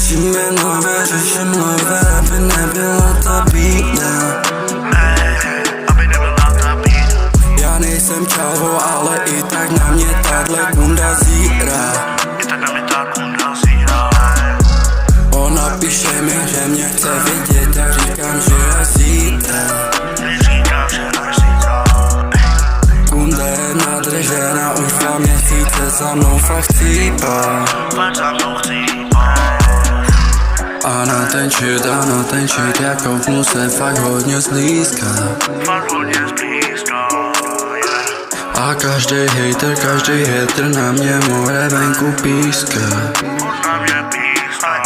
Řešíme nové, řeším nové, aby nebyla ta bída. Aby nebyla ta bída. Já nejsem čavo, ale i tak na mě tahle kunda zírá. I tak na mě ta kunda zírá. Ona píše mi, že mě chce vidět a říkám, že až zítra. Říkám, že až zítra. Kunda je nadržená, už 2 měsíce za mnou fakt chcípá. Fakt za mnou chcípá. A na ten shit, já kouknu se fakt hodně zblízka. Fakt hodně zblízka. A každý hater na mě moje venku píská. Na mě píská.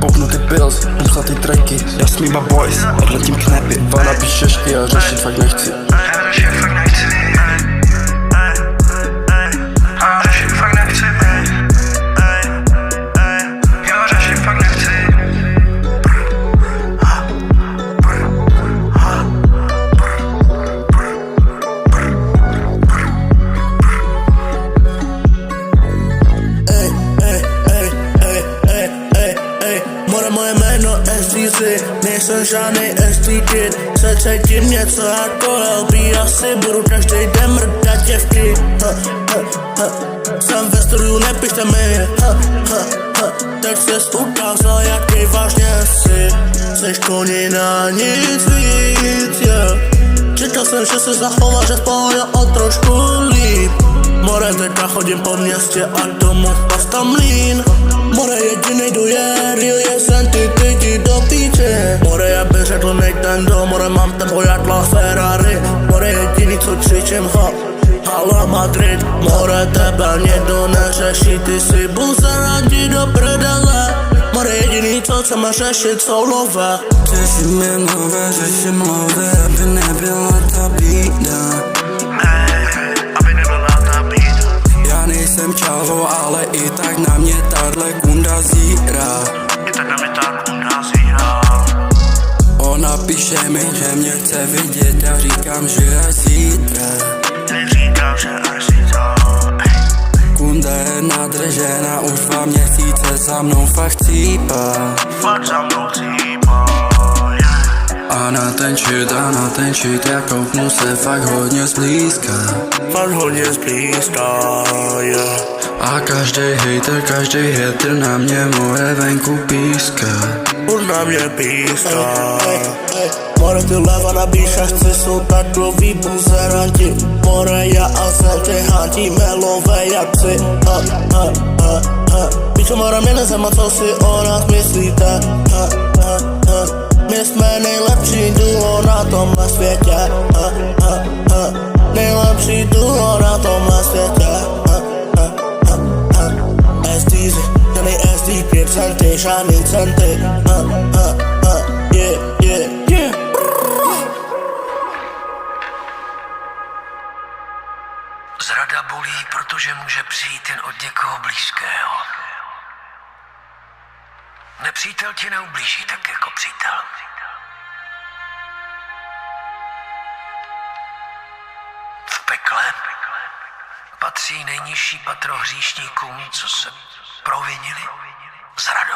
Popnutý pills, napsatý tracky, já s mýma boys, odletím k nebi. Ona píše šky a řešit fakt nechci. Řešit fakt nechci. A řešit fakt nechci. Jo, řešit fakt nechci. More moje jméno SDC, nejsem žádnej SD kid. Se cítím něco jako LB, asi budu každý den mrdat děvky. Jsem ve studiu, nepište mi. Teď ses ukázal, jaký vážně jsi. Seš konina, nic víc, yeah. Čekal jsem, že se zachováš aspoň o trošku líp. More, teďka chodím po městě a domů pasta mlín. More, jedinej kdo je real, jsem ty ti do píče. More, já bych řekl Nintendo, more, mám tempo jak La Ferrari. More, jediný co křičím, Hala Madrid. More, tebe někdo neřeší, ty si buzerati do prdele. More, jediný co chceme řešit jsou love. Řešíme nové, řeším nové, aby nebyla ta bída. Aby nebyla ta bída. Já nejsem čavo, ale i tak na mě tahle kunda zírá. I tak na mě ta kunda zírá. Ona píše mi, že mě chce vidět a říkám, že až zítra. Říkám, že až zítra. Kunda je nadržená, už 2 měsíce za mnou fakt chcípá. Fakt za mnou chcípá. A na ten shit, já kouknu se fakt hodně zblízka. Fakt hodně zblízka, yeah. A každý hater na mě moje venku píská. Už na mě píská. More, ty leva na bíšach, chci jsou takový buzeranti. More, já a zelty hantíme lové jak psi. Píčo, more, mě nezajímá, co si o nás myslíte. My jsme nejlepší duo na tomhle světě. Nejlepší duo na tomhle světě. SDZ, žádnej SD, 5 centy, žádný centy. Yeah. Zrada bolí, protože může přijít jen od někoho blízkého. Nepřítel ti neublíží tak jako přítel. V pekle patří nejnižší patro hříšníkům, co se provinili zradou.